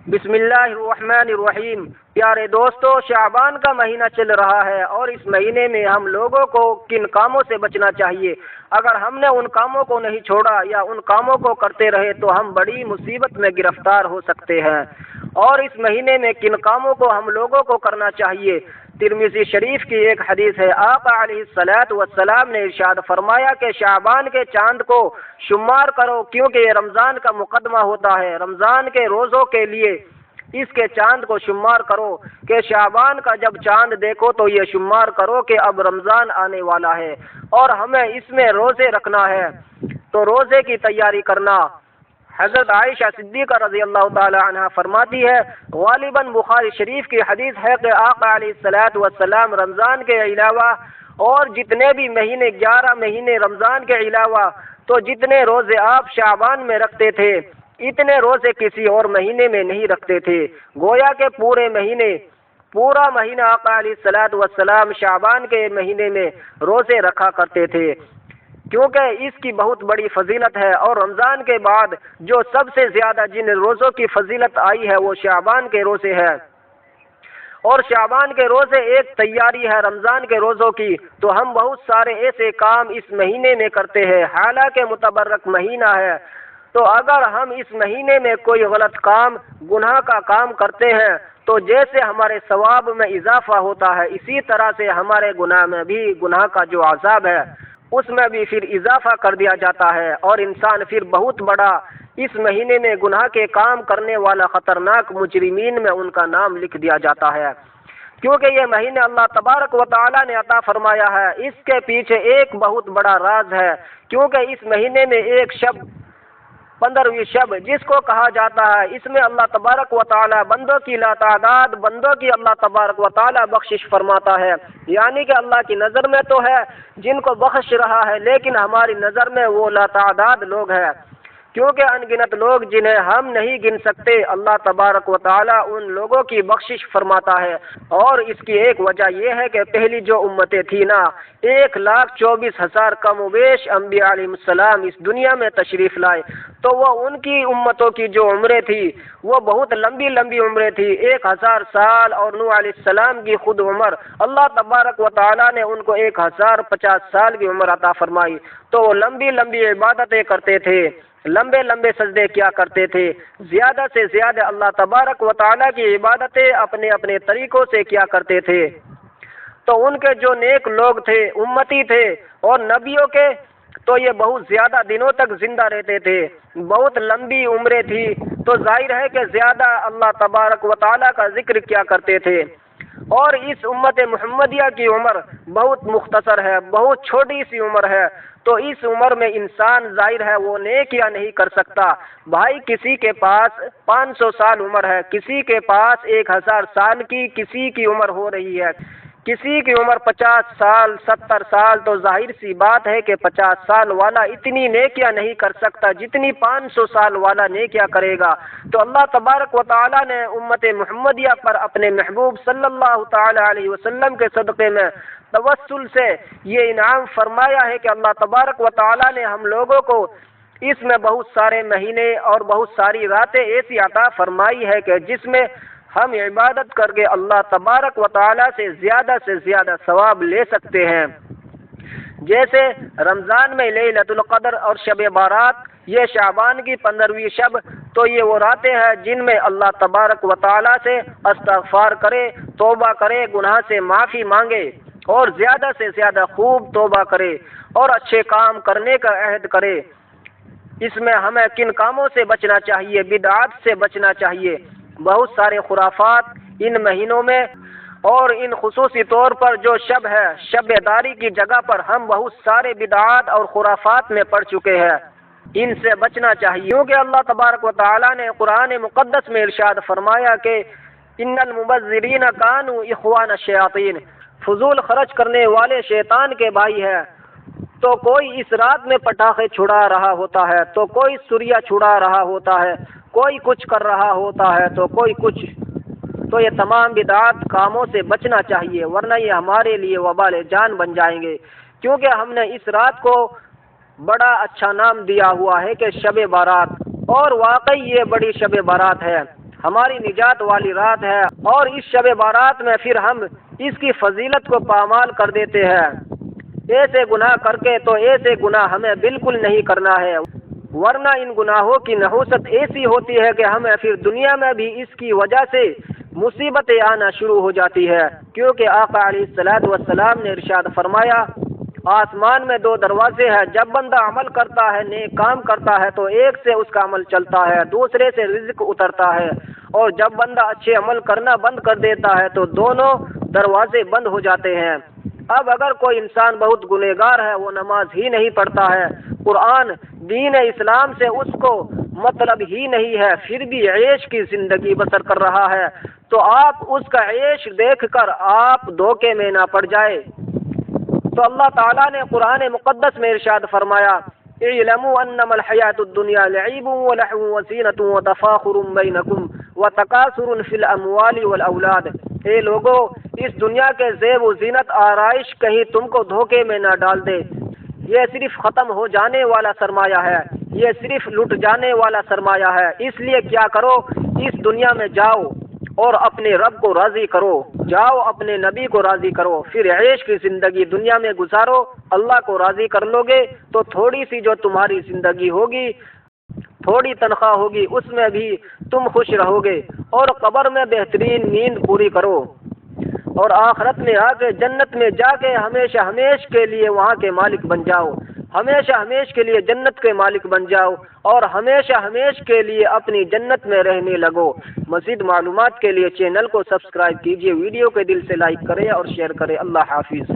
بسم اللہ الرحمن الرحیم۔ پیارے دوستو، شعبان کا مہینہ چل رہا ہے اور اس مہینے میں ہم لوگوں کو کن کاموں سے بچنا چاہیے؟ اگر ہم نے ان کاموں کو نہیں چھوڑا یا ان کاموں کو کرتے رہے تو ہم بڑی مصیبت میں گرفتار ہو سکتے ہیں۔ اور اس مہینے میں کن کاموں کو ہم لوگوں کو کرنا چاہیے؟ ترمذی شریف کی ایک حدیث ہے، آقا علیہ الصلوۃ والسلام نے ارشاد فرمایا کہ شعبان کے چاند کو شمار کرو، کیونکہ یہ رمضان کا مقدمہ ہوتا ہے۔ رمضان کے روزوں کے لیے اس کے چاند کو شمار کرو کہ شعبان کا جب چاند دیکھو تو یہ شمار کرو کہ اب رمضان آنے والا ہے اور ہمیں اس میں روزے رکھنا ہے، تو روزے کی تیاری کرنا۔ حضرت عائشہ صدیقہ رضی اللہ تعالی عنہ فرماتی ہے، غالباً بخاری شریف کی حدیث ہے کہ آقا علیہ الصلوۃ والسلام رمضان کے علاوہ اور جتنے بھی مہینے 11 مہینے رمضان کے علاوہ تو جتنے روزے آپ شعبان میں رکھتے تھے اتنے روزے کسی اور مہینے میں نہیں رکھتے تھے۔ گویا کہ پورا مہینہ آقا علیہ الصلوۃ والسلام شعبان کے مہینے میں روزے رکھا کرتے تھے، کیونکہ اس کی بہت بڑی فضیلت ہے۔ اور رمضان کے بعد جو سب سے زیادہ جن روزوں کی فضیلت آئی ہے وہ شعبان کے روزے ہیں، اور شعبان کے روزے ایک تیاری ہے رمضان کے روزوں کی، تو ہم بہت سارے ایسے کام اس مہینے میں کرتے ہیں، حالانکہ متبرک مہینہ ہے۔ تو اگر ہم اس مہینے میں کوئی غلط کام، گناہ کا کام کرتے ہیں تو جیسے ہمارے ثواب میں اضافہ ہوتا ہے، اسی طرح سے ہمارے گناہ میں بھی، گناہ کا جو عذاب ہے اس میں بھی پھر اضافہ کر دیا جاتا ہے، اور انسان پھر بہت بڑا اس مہینے میں گناہ کے کام کرنے والا خطرناک مجرمین میں ان کا نام لکھ دیا جاتا ہے۔ کیونکہ یہ مہینے اللہ تبارک و تعالی نے عطا فرمایا ہے، اس کے پیچھے ایک بہت بڑا راز ہے، کیونکہ اس مہینے میں ایک شب 15ویں شب جس کو کہا جاتا ہے، اس میں اللہ تبارک و تعالی بندوں کی لاتعداد بندوں کی اللہ تبارک و تعالی بخشش فرماتا ہے، یعنی کہ اللہ کی نظر میں تو ہے جن کو بخش رہا ہے، لیکن ہماری نظر میں وہ لاتعداد لوگ ہیں، کیونکہ ان گنت لوگ جنہیں ہم نہیں گن سکتے اللہ تبارک و تعالی ان لوگوں کی بخشش فرماتا ہے۔ اور اس کی ایک وجہ یہ ہے کہ پہلی جو امتیں تھیں نا، 1,24,000 کم و بیش انبیاء علیہ السلام اس دنیا میں تشریف لائے، تو وہ ان کی امتوں کی جو عمریں تھی وہ بہت لمبی لمبی عمریں تھی، 1000 سال، اور نوح علیہ السلام کی خود عمر اللہ تبارک و تعالی نے ان کو 1050 سال کی عمر عطا فرمائی، تو وہ لمبی لمبی عبادتیں کرتے تھے، لمبے لمبے سجدے کیا کرتے تھے، زیادہ سے زیادہ اللہ تبارک و تعالی کی عبادتیں اپنے اپنے طریقوں سے کیا کرتے تھے۔ تو ان کے جو نیک لوگ تھے، امتی تھے اور نبیوں کے، تو یہ بہت زیادہ دنوں تک زندہ رہتے تھے، بہت لمبی عمریں تھی، تو ظاہر ہے کہ زیادہ اللہ تبارک و تعالی کا ذکر کیا کرتے تھے۔ اور اس امت محمدیہ کی عمر بہت مختصر ہے، بہت چھوٹی سی عمر ہے، تو اس عمر میں انسان ظاہر ہے وہ نیکیاں نہیں کر سکتا۔ بھائی کسی کے پاس 500 سال عمر ہے، کسی کے پاس 1000 سال کی کسی کی عمر ہو رہی ہے، کسی کی عمر 50 سال 70 سال، تو ظاہر سی بات ہے کہ 50 سال والا اتنی نیکیاں نہیں کر سکتا جتنی 500 سال والا نیکیاں کرے گا۔ تو اللہ تبارک و تعالی نے امت محمدیہ پر اپنے محبوب صلی اللہ تعالی علیہ وسلم کے صدقے میں توسل سے یہ انعام فرمایا ہے کہ اللہ تبارک و تعالی نے ہم لوگوں کو اس میں بہت سارے مہینے اور بہت ساری راتیں ایسی عطا فرمائی ہے کہ جس میں ہم عبادت کر کے اللہ تبارک و تعالی سے زیادہ ثواب لے سکتے ہیں۔ جیسے رمضان میں لیلۃ القدر اور شب بارات، یہ شعبان کی 15ویں شب، تو یہ وہ راتیں ہیں جن میں اللہ تبارک و تعالی سے استغفار کرے، توبہ کرے، گناہ سے معافی مانگے اور زیادہ سے زیادہ خوب توبہ کرے اور اچھے کام کرنے کا عہد کرے۔ اس میں ہمیں کن کاموں سے بچنا چاہیے؟ بدعات سے بچنا چاہیے۔ بہت سارے خرافات ان مہینوں میں، اور ان خصوصی طور پر جو شب ہے، شب داری کی جگہ پر ہم بہت سارے بدعات اور خرافات میں پڑ چکے ہیں، ان سے بچنا چاہیے، کیونکہ اللہ تبارک و تعالی نے قرآن مقدس میں ارشاد فرمایا کہ ان المبذرین کانوا اخوان الشیاطین، فضول خرچ کرنے والے شیطان کے بھائی ہیں۔ تو کوئی اس رات میں پٹاخے چھڑا رہا ہوتا ہے، تو کوئی سریا چھڑا رہا ہوتا ہے، کوئی کچھ کر رہا ہوتا ہے، تو کوئی کچھ، تو یہ تمام بدعات کاموں سے بچنا چاہیے، ورنہ یہ ہمارے لیے وبال جان بن جائیں گے، کیونکہ ہم نے اس رات کو بڑا اچھا نام دیا ہوا ہے کہ شب بارات، اور واقعی یہ بڑی شب بارات ہے۔ ہماری نجات والی رات ہے، اور اس شب بارات میں پھر ہم اس کی فضیلت کو پامال کر دیتے ہیں۔ ایسے گناہ کر کے تو ایسے گناہ ہمیں بالکل نہیں کرنا ہے، ورنہ ان گناہوں کی نحوست ایسی ہوتی ہے کہ ہمیں پھر دنیا میں بھی اس کی وجہ سے مصیبتیں آنا شروع ہو جاتی ہے، کیونکہ آقا علیہ السلام نے ارشاد فرمایا، آسمان میں 2 دروازے ہیں، جب بندہ عمل کرتا ہے، نیک کام کرتا ہے تو ایک سے اس کا عمل چلتا ہے، دوسرے سے رزق اترتا ہے، اور جب بندہ اچھے عمل کرنا بند کر دیتا ہے تو دونوں دروازے بند ہو جاتے ہیں۔ اب اگر کوئی انسان بہت گنہگار ہے، وہ نماز ہی نہیں پڑھتا ہے، قرآن دین اسلام سے اس کو مطلب ہی نہیں ہے، پھر بھی عیش کی زندگی بسر کر رہا ہے، تو آپ اس کا عیش دیکھ کر آپ دھوکے میں نہ پڑ جائے۔ تو اللہ تعالیٰ نے قرآن مقدس میں ارشاد فرمایا، اعلموا انما الحیاۃ الدنیا لعب ولہو وزینۃ وتفاخر بینکم وتکاثر فی الاموال والاولاد۔ اے لوگو، اس دنیا کے زیب و زینت آرائش کہیں تم کو دھوکے میں نہ ڈال دے، یہ صرف ختم ہو جانے والا سرمایہ ہے، یہ صرف لٹ جانے والا سرمایہ ہے، اس لیے کیا کرو، اس دنیا میں جاؤ اور اپنے رب کو راضی کرو، جاؤ اپنے نبی کو راضی کرو، پھر عیش کی زندگی دنیا میں گزارو، اللہ کو راضی کر لو گے تو تھوڑی سی جو تمہاری زندگی ہوگی، تھوڑی تنخواہ ہوگی، اس میں بھی تم خوش رہو گے، اور قبر میں بہترین نیند پوری کرو، اور آخرت میں آ کے جنت میں جا کے ہمیشہ ہمیش کے لیے وہاں کے مالک بن جاؤ، ہمیشہ ہمیش کے لیے جنت کے مالک بن جاؤ، اور ہمیشہ ہمیش کے لیے اپنی جنت میں رہنے لگو۔ مزید معلومات کے لیے چینل کو سبسکرائب کیجیے، ویڈیو کے دل سے لائک کریں اور شیئر کریں۔ اللہ حافظ۔